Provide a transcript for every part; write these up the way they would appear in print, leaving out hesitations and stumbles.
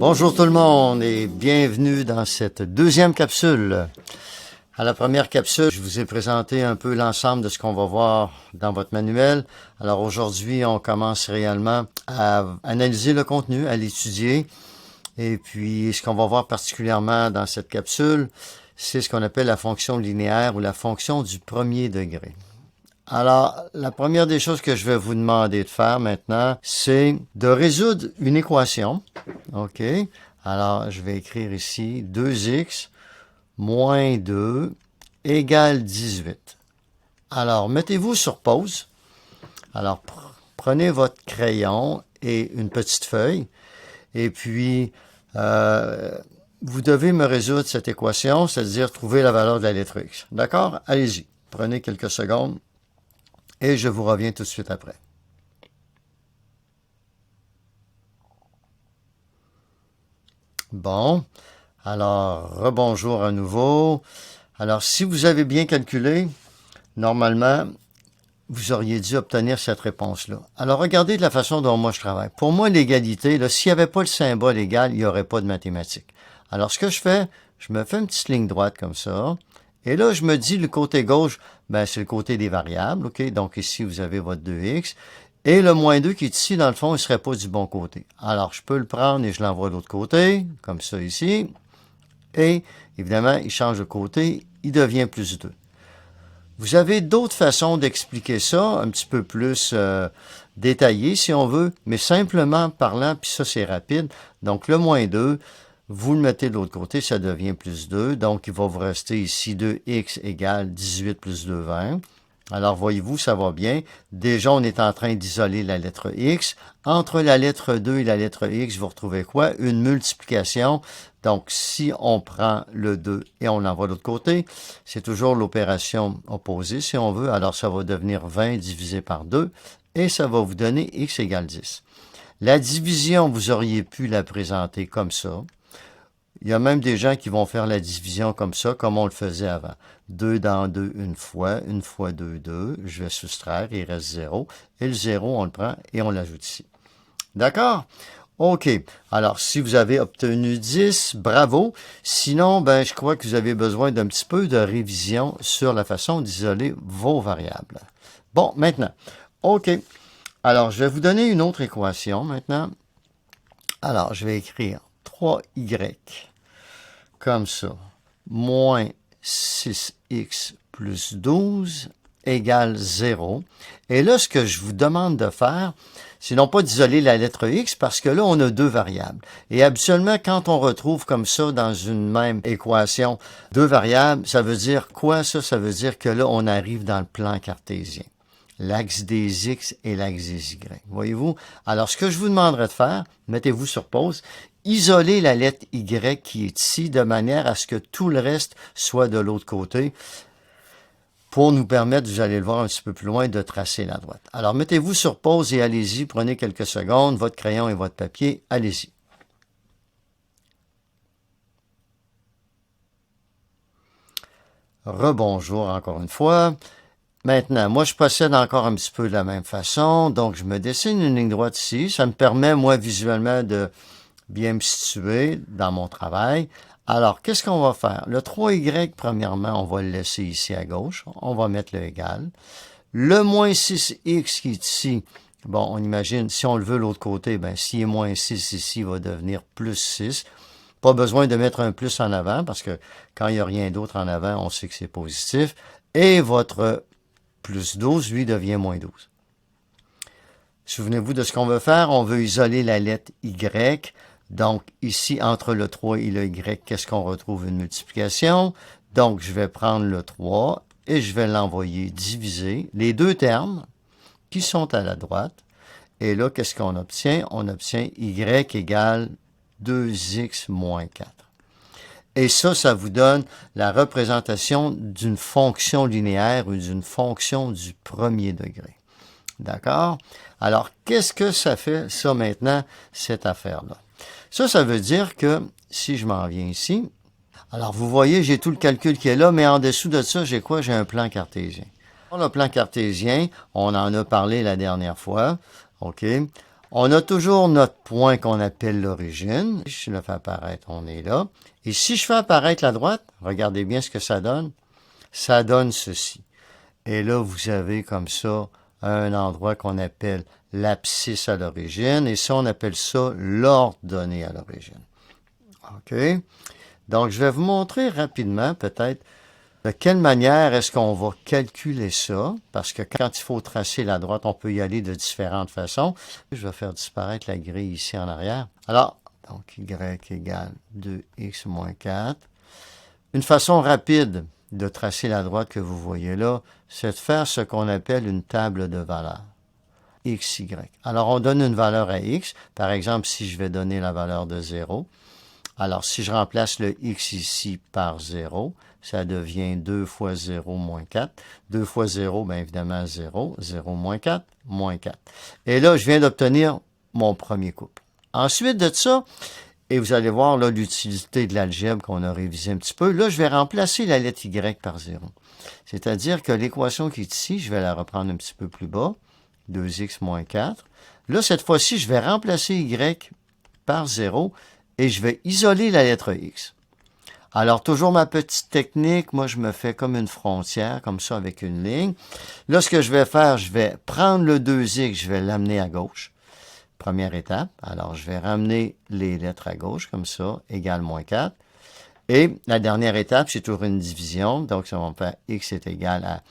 Bonjour tout le monde et bienvenue dans cette deuxième capsule. À la première capsule, je vous ai présenté un peu l'ensemble de ce qu'on va voir dans votre manuel. Alors aujourd'hui, on commence réellement à analyser le contenu, à l'étudier. Et puis, ce qu'on va voir particulièrement dans cette capsule, c'est ce qu'on appelle la fonction linéaire ou la fonction du premier degré. Alors, la première des choses que je vais vous demander de faire maintenant, c'est de résoudre une équation. OK? Alors, je vais écrire ici 2x moins 2 égale 18. Alors, mettez-vous sur pause. Alors, prenez votre crayon et une petite feuille. Et puis, vous devez me résoudre cette équation, c'est-à-dire trouver la valeur de la lettre x. D'accord? Allez-y. Prenez quelques secondes. Et je vous reviens tout de suite après. Bon, alors, rebonjour à nouveau. Alors, si vous avez bien calculé, normalement, vous auriez dû obtenir cette réponse-là. Alors, regardez de la façon dont moi je travaille. Pour moi, l'égalité, s'il n'y avait pas le symbole égal, il n'y aurait pas de mathématiques. Alors, ce que je fais, je me fais une petite ligne droite comme ça. Et là, je me dis, le côté gauche, ben, c'est le côté des variables, OK? Donc, ici, vous avez votre 2x. Et le moins 2 qui est ici, dans le fond, il ne serait pas du bon côté. Alors, je peux le prendre et je l'envoie de l'autre côté, comme ça ici. Et, évidemment, il change de côté, il devient plus 2. Vous avez d'autres façons d'expliquer ça, un petit peu plus détaillées, si on veut, mais simplement parlant, puis ça, c'est rapide. Donc, le moins 2, vous le mettez de l'autre côté, ça devient plus 2. Donc, il va vous rester ici 2x égale 18 plus 2, 20. Alors, voyez-vous, ça va bien. Déjà, on est en train d'isoler la lettre x. Entre la lettre 2 et la lettre x, vous retrouvez quoi? Une multiplication. Donc, si on prend le 2 et on l'envoie de l'autre côté, c'est toujours l'opération opposée, si on veut. Alors, ça va devenir 20 divisé par 2 et ça va vous donner x égale 10. La division, vous auriez pu la présenter comme ça. Il y a même des gens qui vont faire la division comme ça, comme on le faisait avant. 2 dans 2 une fois 2, 2. Je vais soustraire, il reste 0. Et le 0, on le prend et on l'ajoute ici. D'accord? OK. Alors, si vous avez obtenu 10, bravo. Sinon, ben, je crois que vous avez besoin d'un petit peu de révision sur la façon d'isoler vos variables. Bon, maintenant. OK. Alors, je vais vous donner une autre équation maintenant. Alors, je vais écrire 3y comme ça, moins 6x plus 12 égale 0. Et là, ce que je vous demande de faire, c'est non pas d'isoler la lettre x, parce que là, on a deux variables. Et habituellement, quand on retrouve comme ça dans une même équation deux variables, ça veut dire quoi ça? Ça veut dire que là, on arrive dans le plan cartésien. L'axe des x et l'axe des y. Voyez-vous? Alors, ce que je vous demanderai de faire, mettez-vous sur pause, isolez la lettre y qui est ici de manière à ce que tout le reste soit de l'autre côté pour nous permettre, vous allez le voir un petit peu plus loin, de tracer la droite. Alors, mettez-vous sur pause et allez-y, prenez quelques secondes, votre crayon et votre papier, allez-y. Rebonjour encore une fois. Maintenant, moi, je procède encore un petit peu de la même façon. Donc, je me dessine une ligne droite ici. Ça me permet, moi, visuellement, de bien me situer dans mon travail. Alors, qu'est-ce qu'on va faire? Le 3y, premièrement, on va le laisser ici à gauche. On va mettre le égal. Le moins 6x qui est ici, bon, on imagine, si on le veut de l'autre côté, ben, s'il est moins 6 ici, il va devenir plus 6. Pas besoin de mettre un plus en avant, parce que quand il n'y a rien d'autre en avant, on sait que c'est positif. Et votre plus 12, lui, devient moins 12. Souvenez-vous de ce qu'on veut faire. On veut isoler la lettre Y. Donc, ici, entre le 3 et le Y, qu'est-ce qu'on retrouve? Une multiplication. Donc, je vais prendre le 3 et je vais l'envoyer diviser les deux termes qui sont à la droite. Et là, qu'est-ce qu'on obtient? On obtient Y égale 2x moins 4. Et ça vous donne la représentation d'une fonction linéaire ou d'une fonction du premier degré. D'accord? Alors, qu'est-ce que ça fait, ça, maintenant, cette affaire-là? Ça veut dire que, si je m'en viens ici, alors vous voyez, j'ai tout le calcul qui est là, mais en dessous de ça, j'ai quoi? J'ai un plan cartésien. Le plan cartésien, on en a parlé la dernière fois, OK? On a toujours notre point qu'on appelle l'origine. Si je le fais apparaître, on est là. Et si je fais apparaître la droite, regardez bien ce que ça donne. Ça donne ceci. Et là, vous avez comme ça un endroit qu'on appelle l'abscisse à l'origine. Et ça, on appelle ça l'ordonnée à l'origine. OK? Donc, je vais vous montrer rapidement, peut-être, de quelle manière est-ce qu'on va calculer ça? Parce que quand il faut tracer la droite, on peut y aller de différentes façons. Je vais faire disparaître la grille ici en arrière. Alors, donc, y égale 2x moins 4. Une façon rapide de tracer la droite que vous voyez là, c'est de faire ce qu'on appelle une table de valeurs. X, Y. Alors, on donne une valeur à X. Par exemple, si je vais donner la valeur de 0, alors si je remplace le X ici par 0, ça devient 2 fois 0 moins 4. 2 fois 0, bien évidemment 0. 0 moins 4, moins 4. Et là, je viens d'obtenir mon premier couple. Ensuite de ça, et vous allez voir là l'utilité de l'algèbre qu'on a révisé un petit peu, là, je vais remplacer la lettre Y par 0. C'est-à-dire que l'équation qui est ici, je vais la reprendre un petit peu plus bas. 2x moins 4. Là, cette fois-ci, je vais remplacer Y par 0 et je vais isoler la lettre X. Alors, toujours ma petite technique, moi, je me fais comme une frontière, comme ça, avec une ligne. Là, ce que je vais faire, je vais prendre le 2x, je vais l'amener à gauche. Première étape. Alors, je vais ramener les lettres à gauche, comme ça, égale moins 4. Et la dernière étape, c'est toujours une division. Donc, ça va me faire x est égal à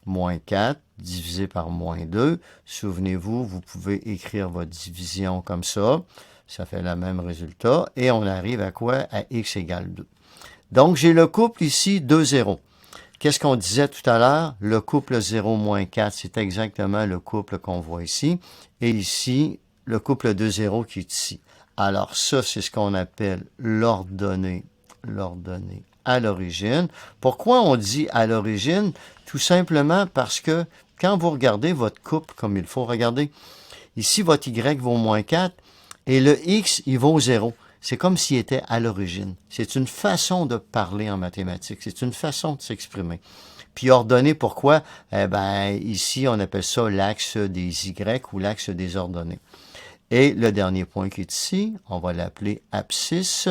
moins 4 divisé par moins 2. Souvenez-vous, vous pouvez écrire votre division comme ça. Ça fait le même résultat. Et on arrive à quoi? À x égale 2. Donc, j'ai le couple ici 2, 0. Qu'est-ce qu'on disait tout à l'heure? Le couple 0 moins 4, c'est exactement le couple qu'on voit ici. Et ici, le couple 2, 0 qui est ici. Alors, ça, c'est ce qu'on appelle l'ordonnée à l'origine. Pourquoi on dit à l'origine? Tout simplement parce que quand vous regardez votre couple comme il faut, regardez, ici, votre Y vaut moins 4 et le X, il vaut 0. C'est comme s'il était à l'origine. C'est une façon de parler en mathématiques. C'est une façon de s'exprimer. Puis ordonnée, pourquoi? Eh bien, ici, on appelle ça l'axe des Y ou l'axe des ordonnées. Et le dernier point qui est ici, on va l'appeler abscisse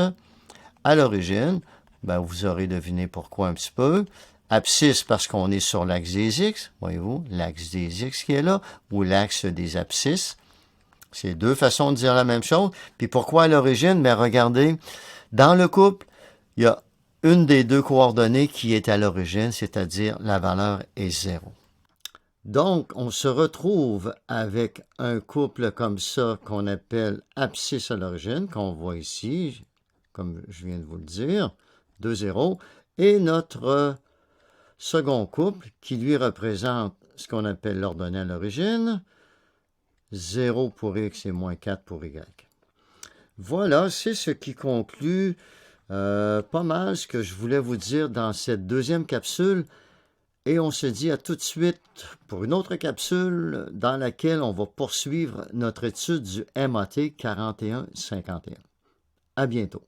à l'origine. Ben, vous aurez deviné pourquoi un petit peu. Abscisse parce qu'on est sur l'axe des X, voyez-vous, l'axe des X qui est là, ou l'axe des abscisses. C'est deux façons de dire la même chose. Puis pourquoi à l'origine? Mais regardez, dans le couple, il y a une des deux coordonnées qui est à l'origine, c'est-à-dire la valeur est 0. Donc, on se retrouve avec un couple comme ça qu'on appelle abscisse à l'origine, qu'on voit ici, comme je viens de vous le dire, 2, 0, et notre second couple qui lui représente ce qu'on appelle l'ordonnée à l'origine, 0 pour x et moins 4 pour y. Voilà, c'est ce qui conclut pas mal ce que je voulais vous dire dans cette deuxième capsule. Et on se dit à tout de suite pour une autre capsule dans laquelle on va poursuivre notre étude du MAT 4151. À bientôt.